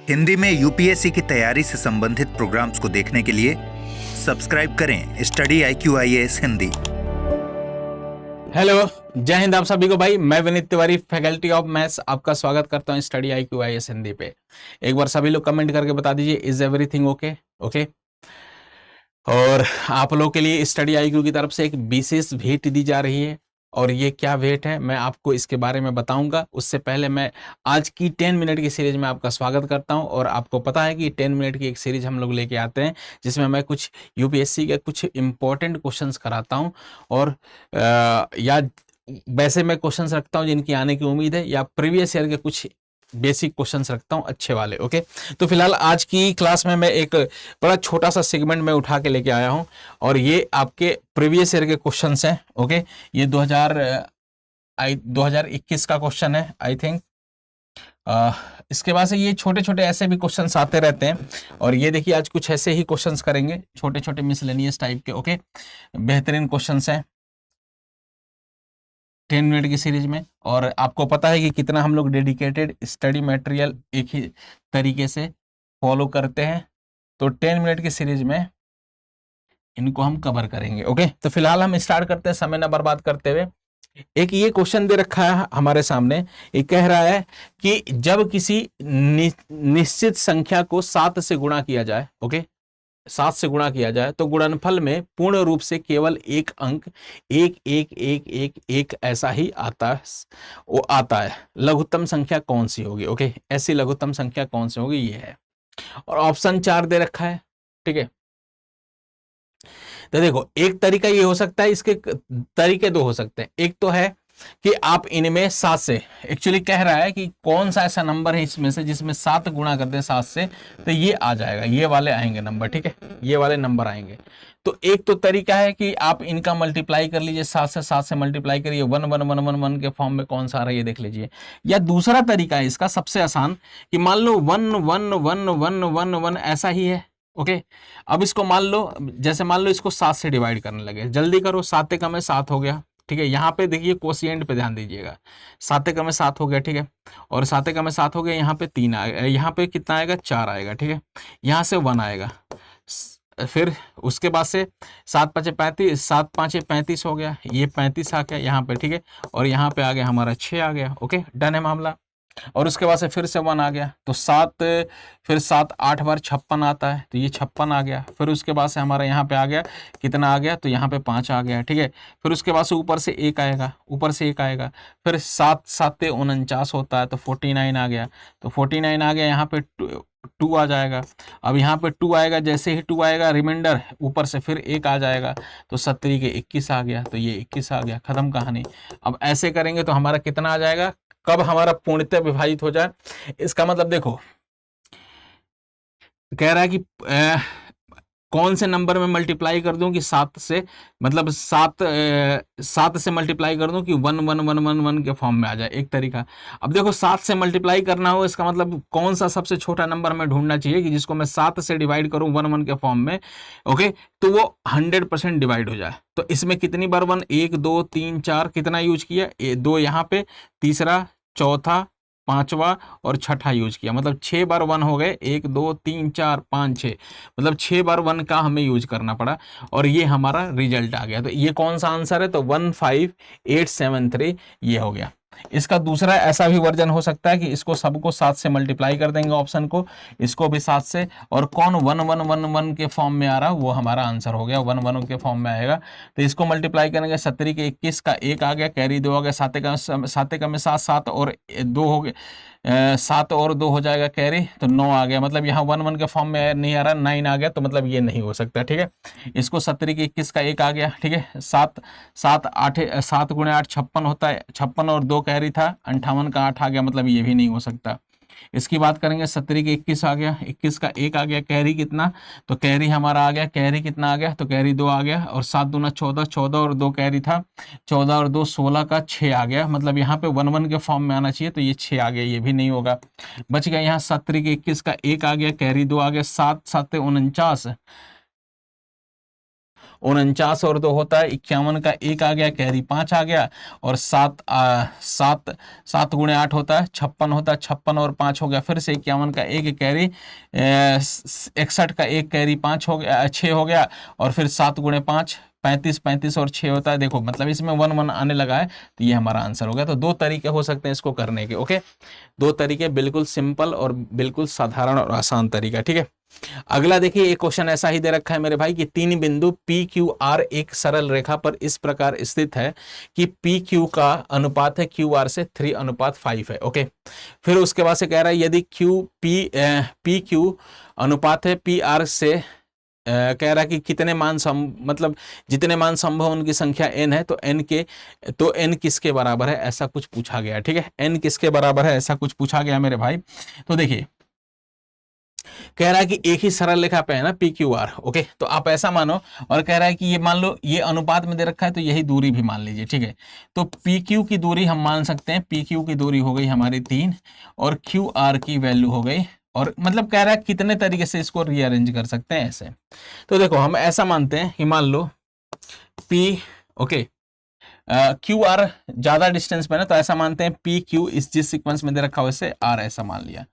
हिंदी में यूपीएससी की तैयारी से संबंधित प्रोग्राम्स को देखने के लिए सब्सक्राइब करें study IQ IAS Hindi. Hello, जय हिंद आप सभी को। भाई मैं Vineet Tiwari, faculty of maths, आपका स्वागत करता हूं स्टडी IQ IAS हिंदी पे। एक बार सभी लोग कमेंट करके बता दीजिए इज एवरीथिंग ओके। ओके, और आप लोग के लिए स्टडी IQ की तरफ से एक विशेष भेंट दी जा रही है, और ये क्या भेंट है मैं आपको इसके बारे में बताऊंगा। उससे पहले मैं आज की 10 मिनट की सीरीज में आपका स्वागत करता हूं। और आपको पता है कि 10 मिनट की एक सीरीज हम लोग लेके आते हैं जिसमें मैं कुछ यूपीएससी के कुछ इंपॉर्टेंट क्वेश्चंस कराता हूं, और या वैसे मैं क्वेश्चंस रखता हूं जिनकी आने की उम्मीद है, या प्रीवियस ईयर के कुछ बेसिक क्वेश्चंस रखता हूं अच्छे वाले। ओके, तो फिलहाल आज की क्लास में मैं एक बड़ा छोटा सा सेगमेंट में उठा के लेके आया हूं, और ये आपके प्रीवियस ईयर के क्वेश्चंस हैं। ओके, ये 2021 का क्वेश्चन है आई थिंक। इसके बाद से ये छोटे छोटे ऐसे भी क्वेश्चंस आते रहते हैं, और ये देखिए आज कुछ ऐसे ही क्वेश्चंस करेंगे, छोटे छोटे मिसलेनियस टाइप के। ओके, बेहतरीन क्वेश्चंस हैं 10 मिनट की सीरीज में। और आपको पता है कि कितना हम लोग डेडिकेटेड स्टडी मटेरियल एक ही तरीके से फॉलो करते हैं, तो 10 मिनट की सीरीज में इनको हम कवर करेंगे। ओके, तो फिलहाल हम स्टार्ट करते हैं समय न बर्बाद करते हुए। एक ये क्वेश्चन दे रखा है हमारे सामने, ये कह रहा है कि जब किसी निश्चित संख्या को 7 से गुणा किया जाए, ओके 7 से गुणा किया जाए, तो गुणनफल में पूर्ण रूप से केवल एक अंक 1 ऐसा ही आता है, वो आता है। लघुत्तम संख्या कौन सी होगी? ओके, ऐसी लघुत्तम संख्या कौन सी होगी, ये है। और ऑप्शन 4 दे रखा है, ठीक है। तो देखो, एक तरीका ये हो सकता है, इसके तरीके दो हो सकते हैं। एक तो है कि आप इनमें 7 से, एक्चुअली कह रहा है कि कौन सा ऐसा नंबर है इसमें से जिसमें 7 गुणा कर दे 7 से, तो ये आ जाएगा, ये वाले आएंगे नंबर, ठीक है, ये वाले नंबर आएंगे। तो एक तो तरीका है कि आप इनका मल्टीप्लाई कर लीजिए, 7 से मल्टीप्लाई करिए, 1 के फॉर्म में कौन सा आ रहा है ये देख लीजिए। या दूसरा तरीका है इसका सबसे आसान, कि मान लो 1 ऐसा ही है। ओके, अब इसको मान लो, जैसे मान लो इसको 7 से डिवाइड करने लगे, जल्दी करो, 7 कम 7 हो गया, ठीक है। यहाँ पे देखिए कोशिएंट पे ध्यान दीजिएगा, 7 कम 7 हो गया, ठीक है। और 7 कम 7 हो गया, यहाँ पे 3 आएगा, यहाँ पे कितना आएगा, 4 आएगा, ठीक है। यहाँ से 1 आएगा, फिर उसके बाद से 7 5 35, 7 5 35 हो गया, ये 35 आ गया यहाँ पे, ठीक है। और यहाँ पे आ गया हमारा 6 आ गया। ओके, डन है मामला। और उसके बाद से फिर से 1 आ गया, तो 7, फिर 7 8 बार 56 आता है, तो ये 56 आ गया। फिर उसके बाद से हमारा यहाँ पे आ गया, कितना आ गया, तो यहाँ पे 5 आ गया, ठीक है। फिर उसके बाद से ऊपर से 1 आएगा, ऊपर से 1 आएगा, फिर 7 7 49 होता है, तो 49 आ गया, तो 49 आ गया, यहाँ पे 2 आ जाएगा। अब यहाँ पे 2 आएगा, जैसे ही 2 आएगा रिमाइंडर ऊपर से फिर 1 आ जाएगा, तो 70 के 21 आ गया, तो ये 21 आ गया, खत्म कहानी। अब ऐसे करेंगे तो हमारा कितना आ जाएगा, कब हमारा पूर्णतः विभाजित हो जाए, इसका मतलब देखो, कह रहा है कि कौन से नंबर में मल्टीप्लाई कर दूं कि 7 से, मतलब 7 से मल्टीप्लाई कर दूं कि 1 के फॉर्म में आ जाए, एक तरीका। अब देखो 7 से मल्टीप्लाई करना हो, इसका मतलब कौन सा सबसे छोटा नंबर में ढूंढना चाहिए कि जिसको मैं 7 से डिवाइड करूं 1 के फॉर्म में, ओके, तो वो 100% डिवाइड हो जाए। तो इसमें कितनी बार 1, 1 2 3 4, कितना यूज किया, 2 यहाँ पे, तीसरा, चौथा, 5वां और छठा यूज किया, मतलब 6 बार 1 हो गए, 1 2 3 4 5 6, मतलब 6 बार 1 का हमें यूज करना पड़ा, और ये हमारा रिजल्ट आ गया। तो ये कौन सा आंसर है, तो 15873 ये हो गया। इसका दूसरा ऐसा भी वर्जन हो सकता है कि इसको सबको 7 से मल्टीप्लाई कर देंगे, ऑप्शन को, इसको भी 7 से, और कौन 1 के फॉर्म में आ रहा वो हमारा आंसर हो गया, 1 के फॉर्म में आएगा। तो इसको मल्टीप्लाई करेंगे, 70 के 21 का 1 आ गया, कैरी 2 आ गया, 7 का में 7 7 और 2 हो गए, 7 और 2 हो जाएगा कैरी, तो 9 आ गया। मतलब यहाँ 1 के फॉर्म में नहीं आ रहा, 9 आ गया, तो मतलब ये नहीं हो सकता, ठीक है। इसको 70 के 21 का 1 आ गया, ठीक है। 7 7 8 7 गुणे 8 56 होता है, 56 और 2 कैरी था, 58 का 8 आ गया, मतलब ये भी नहीं हो सकता। इसकी बात करेंगे, 70 के 21 आ गया, 21 का 1 आ गया, कैरी कितना, तो कैरी हमारा आ गया, कैरी कितना आ गया, तो कैरी 2 आ गया, और 7 दूना 14, 14 और 2 कैरी था, 14 और 2 16 का 6 आ गया, मतलब यहाँ पे 1 के फॉर्म में आना चाहिए, तो ये 6 आ गया, ये भी नहीं होगा। बच गया यहाँ 70 के 21 का 1 आ गया, कैरी 2 आ गया, 7 7 49, 49 और 2 होता है 51 का 1 आ गया, कैरी 5 आ गया, और 7 गुणे 8 होता है 56 होता है, 56 और 5 हो गया, फिर से 51 का 1 कैरी 61 का 1 कैरी 5 हो गया, 6 हो गया, और फिर 7 गुणे 5 35, 35 और 6 होता है। देखो मतलब इसमें 1 1 आने लगा है, तो ये हमारा आंसर हो गया। तो 2 तरीके हो सकते हैं इसको करने के। ओके, 2 तरीके, बिल्कुल सिंपल और बिल्कुल साधारण और आसान तरीका। ठीक है, अगला देखिए, एक क्वेश्चन ऐसा ही दे रखा है मेरे भाई कि 3 बिंदु पी क्यू आर एक सरल रेखा पर इस प्रकार स्थित है कि पी क्यू का अनुपात है क्यू आर से 3:5 है। ओके, फिर उसके बाद से कह रहा है यदि पी क्यू अनुपात है पी आर से, कह रहा है कि कितने मान मतलब जितने मान संभव उनकी संख्या n है, तो n किसके बराबर है, ऐसा कुछ पूछा गया। ठीक है, n किसके बराबर है ऐसा कुछ पूछा गया मेरे भाई। तो देखिए, कह रहा है कि एक ही सरल रेखा पे है ना पी क्यू आर। ओके, तो आप ऐसा मानो, और कह रहा है कि ये मान लो ये अनुपात में दे रखा है, तो यही दूरी भी मान लीजिए। ठीक है, तो पी क्यू की दूरी हम मान सकते हैं, पी क्यू की दूरी हो गई हमारी 3, और क्यू आर की वैल्यू हो गई, और मतलब कह रहा है कितने तरीके से इसको रीअरेंज कर सकते हैं ऐसे। तो देखो हम ऐसा मानते हैं कि मान लो पी, ओके, क्यू आर ज्यादा डिस्टेंस पे ना, तो ऐसा मानते हैं पी क्यू इस जिस सीक्वेंस में दे रखा हो वैसे आर ऐसा मान लिया।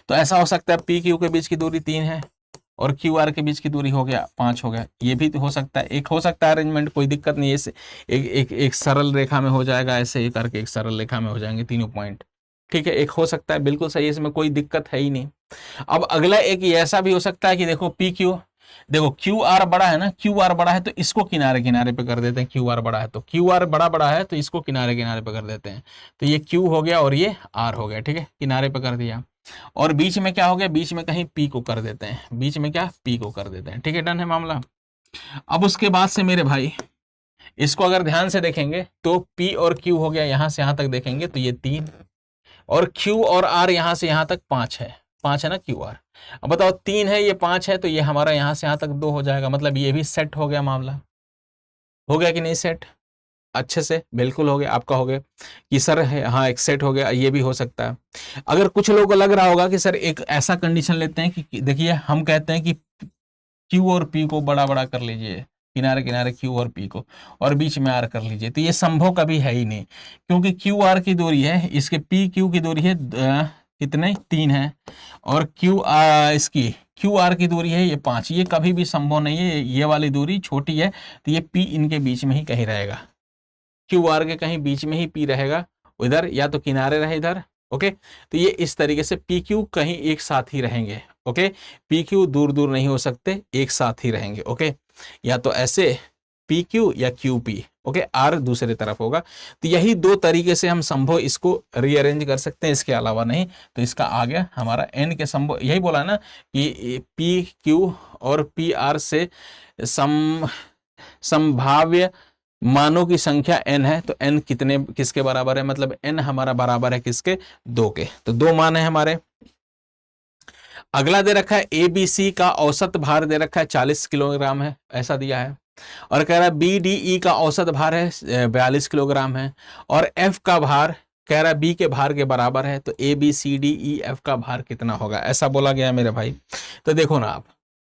तो ऐसा हो सकता है पी क्यू के बीच की दूरी 3 है और क्यू आर के बीच की दूरी हो गया 5 हो गया। ये भी तो हो सकता है, एक हो सकता है अरेंजमेंट, कोई दिक्कत नहीं है, एक सरल रेखा में हो जाएगा, ऐसे ही करके एक सरल रेखा में हो जाएंगे तीनों पॉइंट। ठीक है, एक हो सकता है, बिल्कुल सही है, इसमें कोई दिक्कत है ही नहीं। अब अगला एक ऐसा भी हो सकता है कि देखो पी क्यू, देखो क्यू आर बड़ा है ना, क्यू आर बड़ा है तो इसको किनारे किनारे पे कर देते हैं, क्यू आर बड़ा है तो क्यू आर बड़ा है तो इसको किनारे किनारे पे कर देते हैं। तो ये क्यू हो गया और ये आर हो गया। ठीक है, किनारे पे कर दिया, और बीच में क्या हो गया, बीच में कहीं पी को कर देते हैं, बीच में क्या पी को कर देते हैं। ठीक है, डन है मामला। अब उसके बाद से मेरे भाई इसको अगर ध्यान से देखेंगे तो पी और क्यू हो गया, यहां से यहां तक देखेंगे तो ये 3, और क्यू और आर यहां से यहां तक 5 है, 5 है ना क्यू आर। अब बताओ 3 है, ये 5 है, तो ये हमारा यहां से यहां तक 2 हो जाएगा, मतलब ये भी सेट हो गया मामला। हो गया कि नहीं सेट, अच्छे से बिल्कुल हो गया। आपका हो गया कि सर है, हाँ एक सेट हो गया, ये भी हो सकता है। अगर कुछ लोगों को लग रहा होगा कि सर एक ऐसा कंडीशन लेते हैं कि देखिए हम कहते हैं कि क्यू और पी को बड़ा बड़ा कर लीजिए, किनारे किनारे क्यू और पी को, और बीच में आर कर लीजिए, तो ये संभव कभी है ही नहीं, क्योंकि क्यू आर की दूरी है, इसके पी क्यू की दूरी है कितने 3 है, और इसकी क्यू आर की दूरी है ये 5, ये कभी भी संभव नहीं है, ये वाली दूरी छोटी है, तो ये पी इनके बीच में ही कहीं रहेगा, क्यू आर के कहीं बीच में ही पी रहेगा, इधर या तो किनारे रहे इधर। ओके, तो ये इस तरीके से पी क्यू कहीं एक साथ ही रहेंगे। ओके, पी क्यू दूर दूर नहीं हो सकते, एक साथ ही रहेंगे। ओके, या तो ऐसे पी क्यू या क्यू पी। ओके, आर दूसरे तरफ होगा। तो यही 2 तरीके से हम संभव इसको रीअरेंज कर सकते हैं, इसके अलावा नहीं। तो इसका आ गया हमारा एन के संभव, यही बोला ना कि पी क्यू और पी आर से संभाव्य मानों की संख्या n है, तो n किसके बराबर है, मतलब n हमारा बराबर है किसके, 2 के। तो 2 मान है हमारे। अगला दे रखा है ABC का औसत भार दे रखा है 40 किलोग्राम है, ऐसा दिया है, और कह रहा है BDE का औसत भार है 42 किलोग्राम है, और F का भार कह रहा है B के भार के बराबर है, तो ABCDEF का भार कितना होगा, ऐसा बोला गया है मेरे भाई। तो देखो ना, आप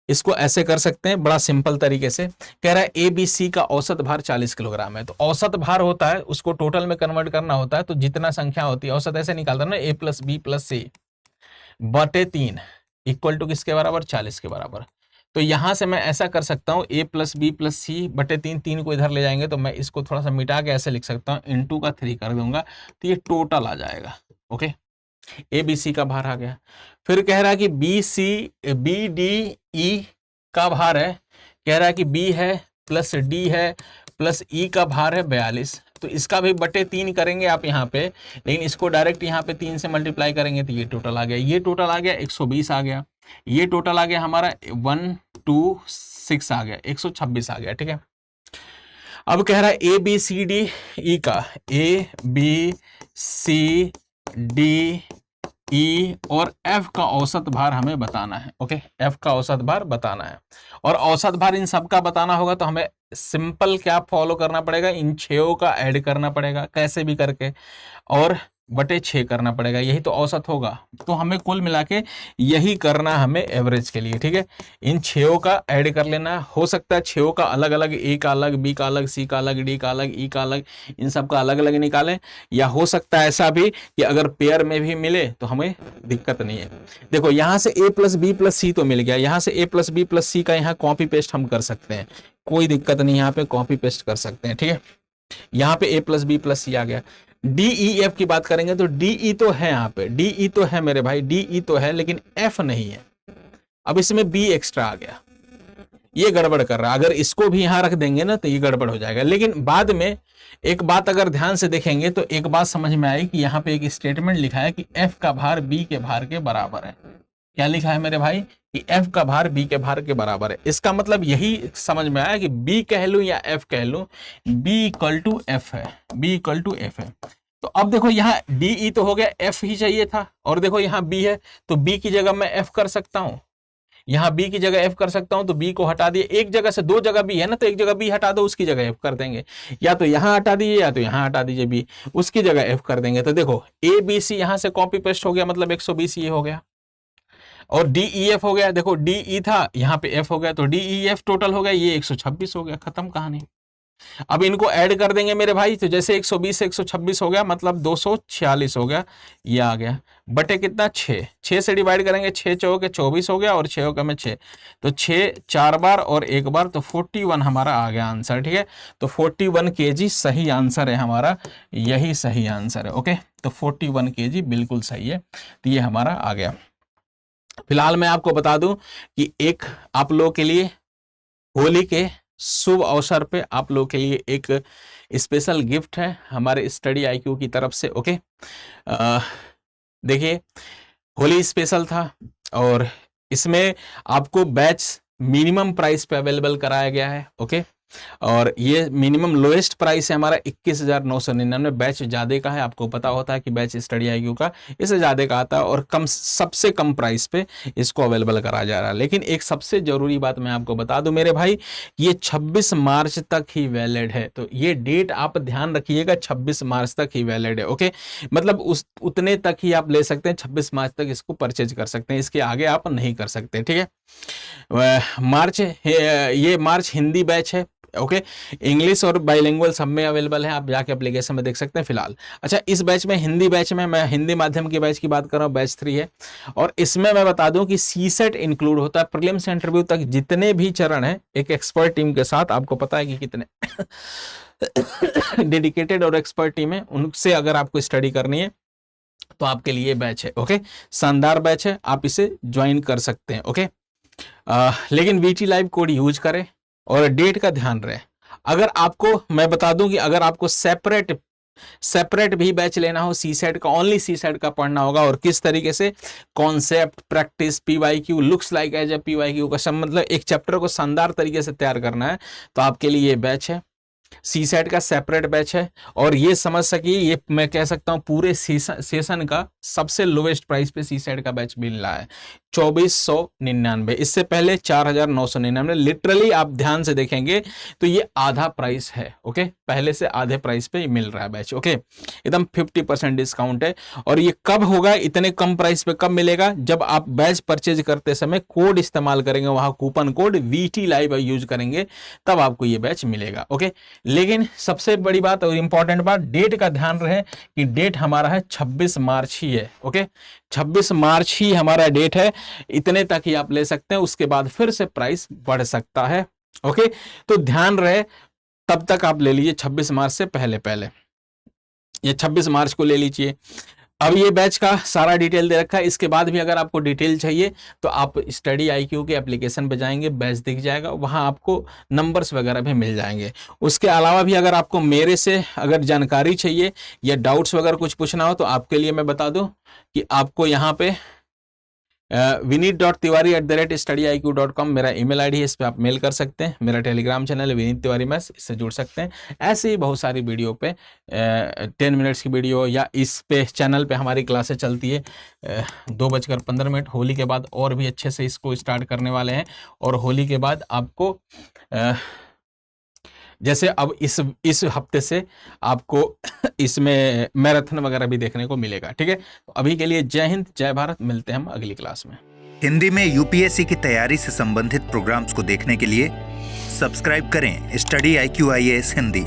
इसको ऐसे कर सकते हैं बड़ा सिंपल तरीके से। कह रहा है ABC का औसत भार 40 किलोग्राम है, तो औसत भार होता है उसको टोटल में कन्वर्ट करना होता है, तो जितना संख्या होती है औसत ऐसे निकालता है ना, A + B + C बटे 3 इक्वल टू किसके बराबर, 40 के बराबर। तो यहां से मैं ऐसा कर सकता हूं A + B + C बटे 3, 3 को इधर ले जाएंगे तो मैं इसको थोड़ा सा मिटा के ऐसे लिख सकता हूं, इंटू का 3 कर दूंगा, तो ये टोटल आ जाएगा। ओके, ABC का भार आ गया। फिर कह रहा है कि BDE का भार है, कह रहा है कि B है प्लस D है प्लस E का भार है 42, तो इसका भी बटे 3 करेंगे आप यहाँ पे, लेकिन इसको डायरेक्ट यहाँ पे 3 से मल्टीप्लाई करेंगे तो ये टोटल आ गया, ये टोटल आ गया 120 आ गया, ये टोटल आ गया हमारा 126 आ गया, 126 आ गया। ठीक है, अब कह रहा है ABCDE का, ABCDE और F का औसत भार हमें बताना है। ओके, F का औसत भार बताना है, और औसत भार इन सब का बताना होगा तो हमें सिंपल क्या फॉलो करना पड़ेगा, इन 6 का ऐड करना पड़ेगा कैसे भी करके, और बटे 6 करना पड़ेगा, यही तो औसत होगा। तो हमें कुल मिला के यही करना हमें एवरेज के लिए, ठीक है। इन 6 का ऐड कर लेना। हो सकता है 6 का अलग अलग, ए का अलग, बी का अलग, सी का अलग, डी का अलग, ई का अलग, इन सब का अलग अलग निकालें। या हो सकता है ऐसा भी कि अगर पेयर में भी मिले तो हमें दिक्कत नहीं है। देखो यहाँ से ए प्लस बी प्लस सी तो मिल गया, यहाँ से ए प्लस बी प्लस सी का यहाँ कॉपी पेस्ट हम कर सकते हैं, कोई दिक्कत नहीं, यहाँ पे कॉपी पेस्ट कर सकते हैं, ठीक है। यहाँ पे ए प्लस बी प्लस सी आ गया। डी ई एफ की बात करेंगे तो डी ई तो है, यहाँ पे डी ई तो है मेरे भाई, डी ई तो है, लेकिन एफ नहीं है। अब इसमें बी एक्स्ट्रा आ गया, ये गड़बड़ कर रहा है। अगर इसको भी यहां रख देंगे ना तो ये गड़बड़ हो जाएगा। लेकिन बाद में एक बात अगर ध्यान से देखेंगे तो एक बात समझ में आई कि यहाँ पे एक स्टेटमेंट लिखा है कि एफ का भार बी के भार के बराबर है। क्या लिखा है मेरे भाई कि एफ का भार बी के भार के बराबर है। इसका मतलब यही समझ में आया कि बी कह लूं या एफ कह लूं, बी इक्वल टू एफ है, बी इक्वल टू एफ है। तो अब देखो यहाँ डी ई तो हो गया, एफ ही चाहिए था, और देखो यहाँ बी है तो बी की जगह मैं एफ कर सकता हूं, यहाँ बी की जगह एफ कर सकता हूं। तो बी को हटा दिए, एक जगह से दो जगह बी है ना, तो एक जगह बी हटा दो, उसकी जगह एफ कर देंगे। या तो यहाँ हटा दीजिए या तो यहाँ हटा दीजिए बी, उसकी जगह एफ कर देंगे। तो देखो ए बी सी यहाँ से कॉपी पेस्ट हो गया, मतलब 120 ये हो गया, और डी ई एफ हो गया। देखो डी ई था, यहाँ पे एफ हो गया, तो डी ई एफ टोटल हो गया, ये 126 हो गया, खत्म कहानी। अब इनको ऐड कर देंगे मेरे भाई, तो जैसे 120 से 126 हो गया, मतलब 246 हो गया, ये आ गया बटे कितना 6, 6 से डिवाइड करेंगे, 6 चौके 24 हो गया, और 6 का में 6, तो 6 4 बार और 1 बार, तो 41 हमारा आ गया आंसर, ठीक है। तो 41 kg सही आंसर है हमारा, यही सही आंसर है, ओके। तो 41 kg बिल्कुल सही है, तो ये हमारा आ गया। फिलहाल मैं आपको बता दूं कि एक आप लोगों के लिए होली के शुभ अवसर पे आप लोगों के लिए एक स्पेशल गिफ्ट है हमारे स्टडी आईक्यू की तरफ से, ओके। देखिए होली स्पेशल था और इसमें आपको बैच मिनिमम प्राइस पे अवेलेबल कराया गया है, ओके। और ये मिनिमम लोएस्ट प्राइस है हमारा 21,999। बैच ज़्यादा का है, आपको पता होता है कि बैच स्टडी आईक्यू का इससे ज़्यादा का आता है, और कम सबसे कम प्राइस पे इसको अवेलेबल करा जा रहा है। लेकिन एक सबसे ज़रूरी बात मैं आपको बता दूं मेरे भाई, ये 26 मार्च तक ही वैलिड है। तो ये डेट आप ध्यान रखिएगा, 26 मार्च तक ही वैलिड है, ओके। मतलब उतने तक ही आप ले सकते हैं, 26 मार्च तक इसको परचेज कर सकते हैं, इसके आगे आप नहीं कर सकते, ठीक है। ये मार्च हिंदी बैच है, ओके। इंग्लिश और बाइलिंगुअल सब में अवेलेबल है, आप जाके एप्लीकेशन में देख सकते हैं फिलहाल। अच्छा, इस बैच में हिंदी बैच में मैं हिंदी माध्यम की बैच की बात कर रहा हूँ, बैच 3 है। और इसमें मैं बता दूं कि सीसेट इंक्लूड होता है, प्रीलिम्स इंटरव्यू तक जितने भी चरण है एक एक्सपर्ट टीम के साथ, आपको पता है कि कितने डेडिकेटेड और एक्सपर्ट टीम है, उनसे अगर आपको स्टडी करनी है तो आपके लिए बैच है, ओके। शानदार बैच है, आप इसे ज्वाइन कर सकते हैं, ओके। लेकिन वीटी लाइव कोड यूज करें और डेट का ध्यान रहे। अगर आपको मैं बता दूं कि अगर आपको सेपरेट भी बैच लेना हो, सी सेट का, ओनली सी सेट का पढ़ना होगा, और किस तरीके से concept, practice, PYQ looks like as a PYQ का सब, मतलब एक चैप्टर को शानदार तरीके से तैयार करना है, तो आपके लिए ये बैच है। सी सेट का सेपरेट बैच है, और ये समझ सकिए ये मैं कह सकता हूं पूरे सेशन का सबसे लोवेस्ट प्राइस पे सी सेट का बैच मिल रहा है, 2499। इससे पहले 4999। लिटरली आप ध्यान से देखेंगे तो ये आधा प्राइस है, ओके। पहले से आधे प्राइस पे मिल रहा है बैच, ओके। एकदम 50% डिस्काउंट है। और ये कब होगा, इतने कम प्राइस पे कब मिलेगा, जब आप बैच परचेज करते समय कोड इस्तेमाल करेंगे, वहां coupon code VT live use करेंगे, तब आपको ये बैच मिलेगा, ओके। लेकिन सबसे बड़ी बात और इंपॉर्टेंट बात, डेट का ध्यान रहे कि डेट हमारा है 26 मार्च ही है, ओके। 26 मार्च ही हमारा डेट है, इतने तक ही आप ले सकते हैं, उसके बाद फिर से प्राइस बढ़ सकता है, ओके। तो ध्यान रहे, तब तक आप ले लीजिए 26 मार्च से पहले ये 26 मार्च को ले लीजिए। अब ये बैच का सारा डिटेल दे रखा है, इसके बाद भी अगर आपको डिटेल चाहिए तो आप स्टडी आईक्यू के एप्लीकेशन पे जाएंगे, बैच दिख जाएगा, वहां आपको नंबर्स वगैरह भी मिल जाएंगे। उसके अलावा भी अगर आपको मेरे से अगर जानकारी चाहिए या डाउट्स वगैरह कुछ पूछना हो, तो आपके लिए मैं बता दूं कि आपको यहाँ पे vineet.tiwari@studyIQ.com मेरा email ID है, इस पर आप मेल कर सकते हैं। मेरा टेलीग्राम चैनल है विनीत तिवारी मैथ्स, इससे जुड़ सकते हैं। ऐसे ही बहुत सारी वीडियो पे 10 मिनट्स की वीडियो, या इस पे चैनल पे हमारी क्लासेस चलती है 2:15। होली के बाद और भी अच्छे से इसको स्टार्ट करने वाले हैं, और होली के बाद आपको जैसे अब इस हफ्ते से आपको इसमें मैराथन वगैरह भी देखने को मिलेगा। ठीक है, तो अभी के लिए जय हिंद, जय भारत। मिलते हैं हम अगली क्लास में। हिंदी में यूपीएससी की तैयारी से संबंधित प्रोग्राम्स को देखने के लिए सब्सक्राइब करें स्टडी IQ IAS हिंदी।